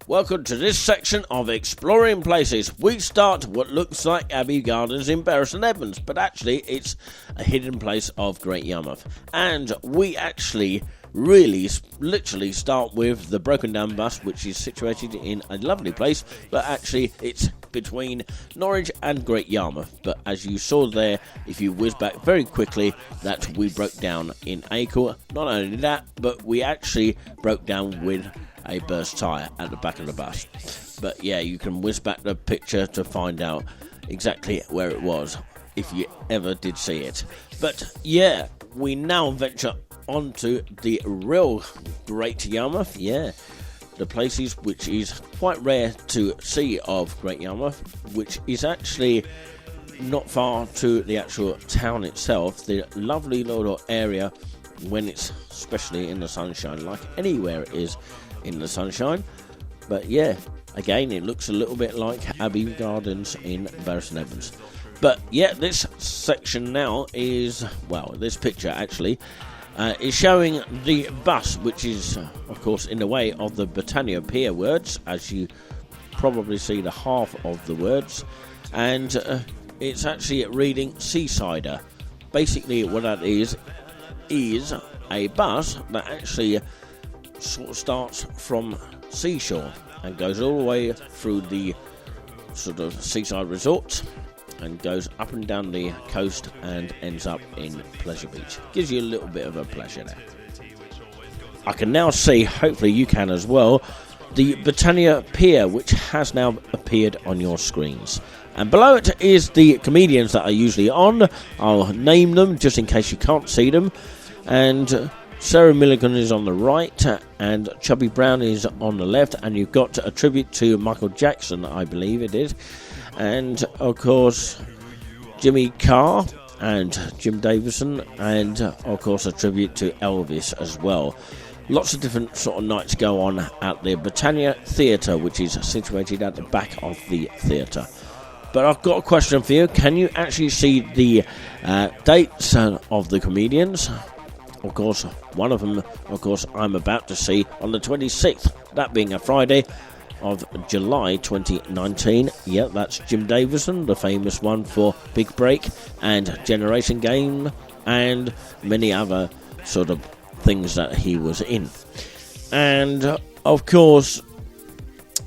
Welcome to this section of Exploring Places. We start what looks like Abbey Gardens in Bury St Edmunds, but actually it's a hidden place of Great Yarmouth. And we actually literally start with the broken down bus, which is situated in a lovely place, but actually it's between Norwich and Great Yarmouth. But as you saw there, if you whiz back very quickly, that we broke down in Acle. Not only that, but we actually broke down with a burst tyre at the back of the bus. But yeah, you can whiz back the picture to find out exactly where it was, if you ever did see it. But yeah, we now venture onto the real Great Yarmouth. Yeah, the places which is quite rare to see of Great Yarmouth, which is actually not far to the actual town itself. The lovely little area when it's especially in the sunshine, like anywhere it is in the sunshine. But yeah, again, it looks a little bit like Abbey Gardens in Bury St Edmunds. But yeah, this section now is, well, this picture actually is showing the bus, which is of course in the way of the Britannia Pier words, as you probably see the half of the words, and it's actually reading Seasider. Basically what that is a bus that actually sort of starts from seashore and goes all the way through the sort of seaside resorts and goes up and down the coast and ends up in Pleasure Beach. Gives you a little bit of a pleasure there. I can now see, hopefully you can as well, the Britannia Pier, which has now appeared on your screens. And below it is the comedians that are usually on. I'll name them just in case you can't see them. And Sarah Milligan is on the right, and Chubby Brown is on the left, and you've got a tribute to Michael Jackson, I believe it is. And of course Jimmy Carr and Jim Davison, and of course a tribute to Elvis as well. Lots of different sort of nights go on at the Britannia Theatre, which is situated at the back of the theatre. But I've got a question for you. Can you actually see the dates of the comedians? Of course, one of them, of course, I'm about to see on the 26th, that being a Friday of July 2019. Yeah, that's Jim Davison, the famous one for Big Break and Generation Game and many other sort of things that he was in. And of course,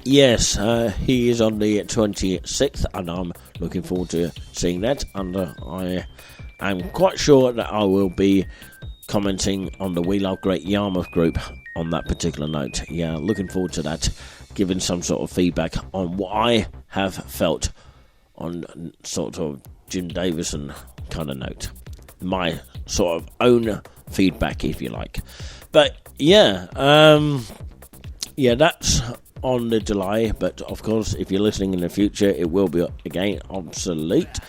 yes, he is on the 26th, and I'm looking forward to seeing that. And I am quite sure that I will be commenting on the We Love Great Yarmouth group on that particular note. Yeah, looking forward to that, giving some sort of feedback on what I have felt on sort of Jim Davison kind of note. My sort of own feedback, if you like. But yeah, that's on the July, but of course if you're listening in the future it will be again obsolete.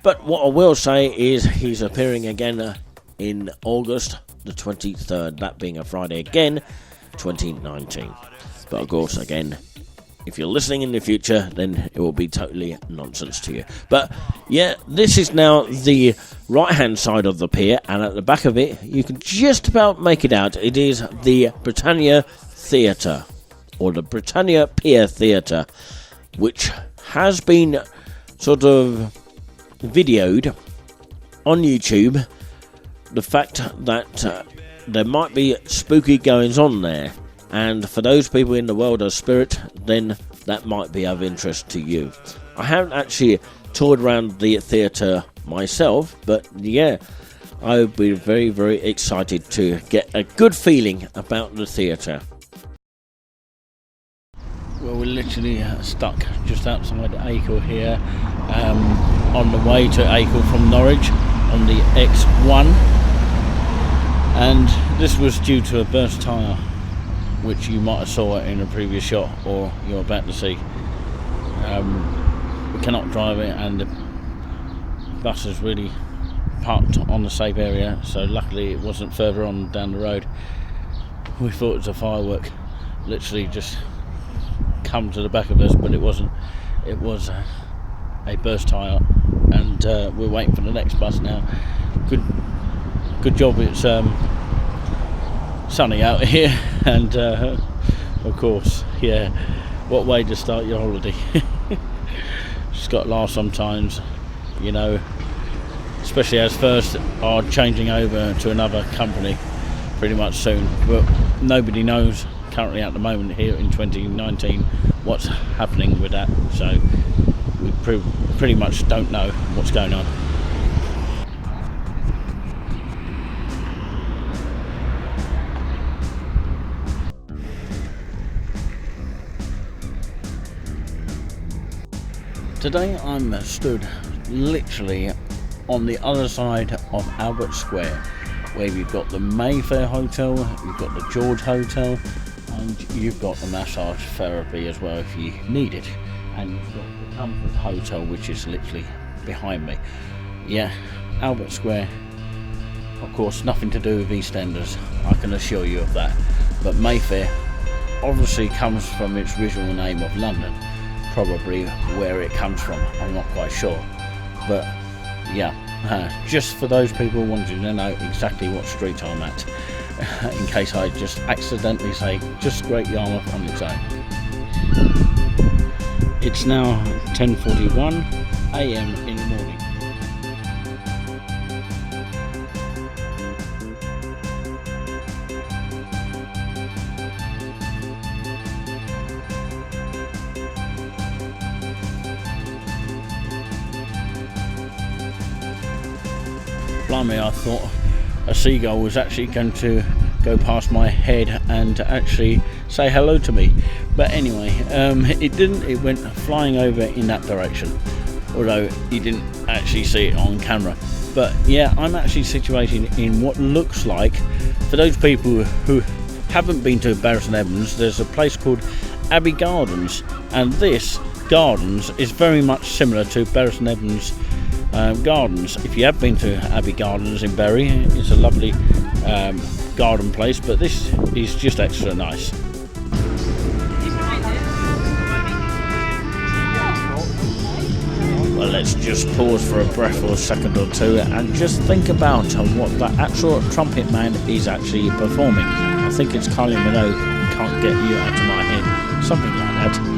But what I will say is he's appearing again in August the 23rd, that being a Friday again, 2019. But of course, again, if you're listening in the future, then it will be totally nonsense to you. But yeah, this is now the right hand side of the pier, and at the back of it you can just about make it out. It is the Britannia Theatre, or the Britannia Pier Theatre, which has been sort of videoed on YouTube. The fact that there might be spooky goings on there, and for those people in the world of spirit, then that might be of interest to you. I haven't actually toured around the theatre myself, but yeah, I would be very, very excited to get a good feeling about the theatre. Well, we're literally stuck just outside Acle here, on the way to Acle from Norwich on the X1, and this was due to a burst tyre, which you might have saw in a previous shot, or you're about to see. We cannot drive it, and the bus is really parked on the safe area, so luckily it wasn't further on down the road. We thought it was a firework literally just come to the back of us, but it wasn't. It was a burst tyre, and we're waiting for the next bus now. Good job it's sunny out here, and Of course, yeah. What way to start your holiday? Just got to laugh sometimes, you know, especially as first are changing over to another company pretty much soon. But nobody knows currently at the moment here in 2019 what's happening with that. So we pretty much don't know what's going on. Today I'm stood literally on the other side of Albert Square, where you've got the Mayfair Hotel, you've got the George Hotel, and you've got the massage therapy as well if you need it, and you've got the Comfort Hotel, which is literally behind me. Yeah, Albert Square, of course, nothing to do with EastEnders, I can assure you of that, but Mayfair obviously comes from its original name of London. Probably where it comes from, I'm not quite sure, but yeah, just for those people wanting to know exactly what street I'm at, in case I just accidentally say just Great Yarmouth on its own. It's now 10:41 AM in the morning. Blimey, I thought a seagull was actually going to go past my head and actually say hello to me. But anyway, it didn't. It went flying over in that direction, although you didn't actually see it on camera. But yeah, I'm actually situated in what looks like, for those people who haven't been to Bury St Edmunds, there's a place called Abbey Gardens, and this gardens is very much similar to Bury St Edmunds Gardens. If you have been to Abbey Gardens in Bury, it's a lovely garden place, but this is just extra nice. Well, let's just pause for a breath for a second or two and just think about what the actual trumpet man is actually performing. I think it's Kylie Minogue, Can't Get You Out of My Head, something like that.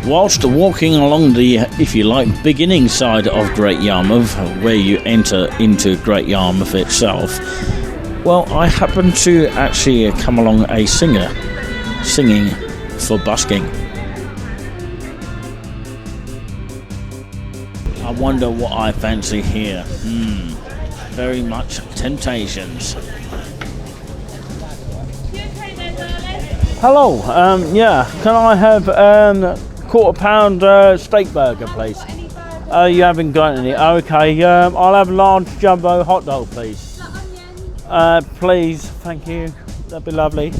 Whilst walking along the, if you like, beginning side of Great Yarmouth, where you enter into Great Yarmouth itself, well, I happened to actually come along a singer singing for busking. I wonder what I fancy here. Very much Temptations. Hello, yeah, can I have £1/4 steak burger, please? You haven't got any. Okay, I'll have a large jumbo hot dog, please. Please, thank you. That'd be lovely.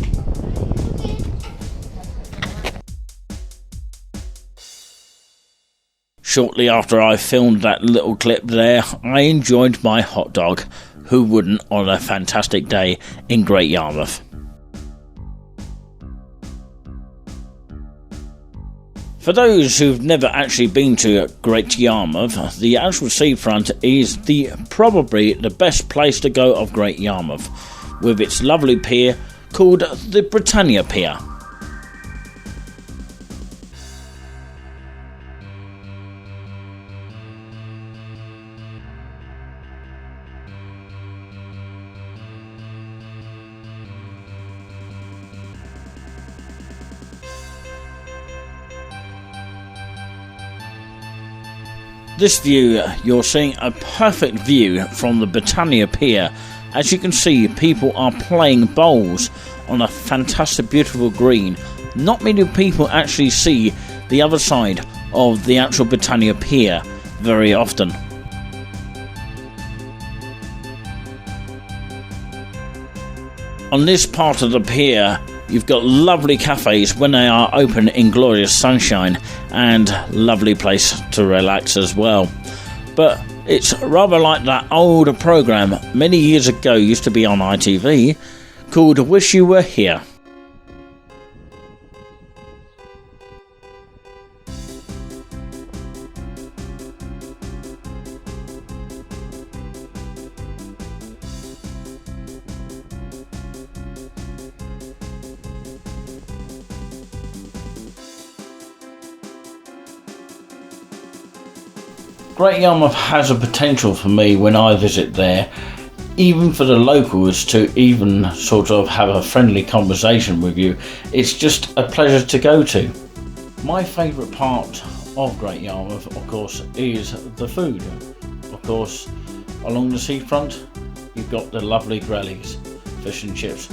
Shortly after I filmed that little clip there, I enjoyed my hot dog. Who wouldn't on a fantastic day in Great Yarmouth? For those who've never actually been to Great Yarmouth, the actual seafront is probably the best place to go of Great Yarmouth, with its lovely pier called the Britannia Pier. This view, you're seeing a perfect view from the Britannia Pier. As you can see, people are playing bowls on a fantastic, beautiful green. Not many people actually see the other side of the actual Britannia Pier very often. On this part of the pier, you've got lovely cafes when they are open in glorious sunshine, and lovely place to relax as well. But it's rather like that old programme many years ago used to be on ITV called Wish You Were Here. Great Yarmouth has a potential for me when I visit there, even for the locals to even sort of have a friendly conversation with you. It's just a pleasure to go to. My favourite part of Great Yarmouth, of course, is the food. Of course, along the seafront, you've got the lovely grellies, fish and chips.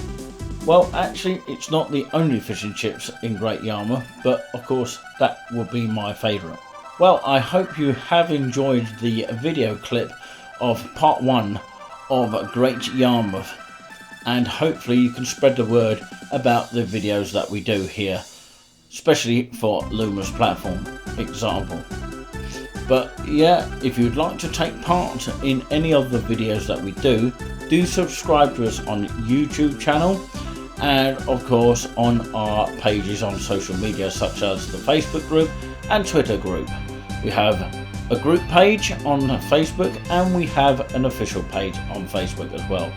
Well, actually, it's not the only fish and chips in Great Yarmouth, but of course, that would be my favourite. Well, I hope you have enjoyed the video clip of part 1 of Great Yarmouth, and hopefully you can spread the word about the videos that we do here, especially for Luma's platform example. But yeah, if you'd like to take part in any of the videos that we do subscribe to us on YouTube channel, and of course on our pages on social media such as the Facebook group and Twitter group. We have a group page on Facebook, and we have an official page on Facebook as well.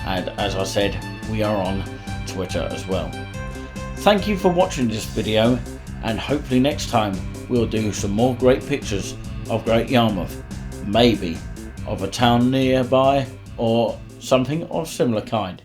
And as I said, we are on Twitter as well. Thank you for watching this video, and hopefully next time we'll do some more great pictures of Great Yarmouth, maybe of a town nearby or something of similar kind.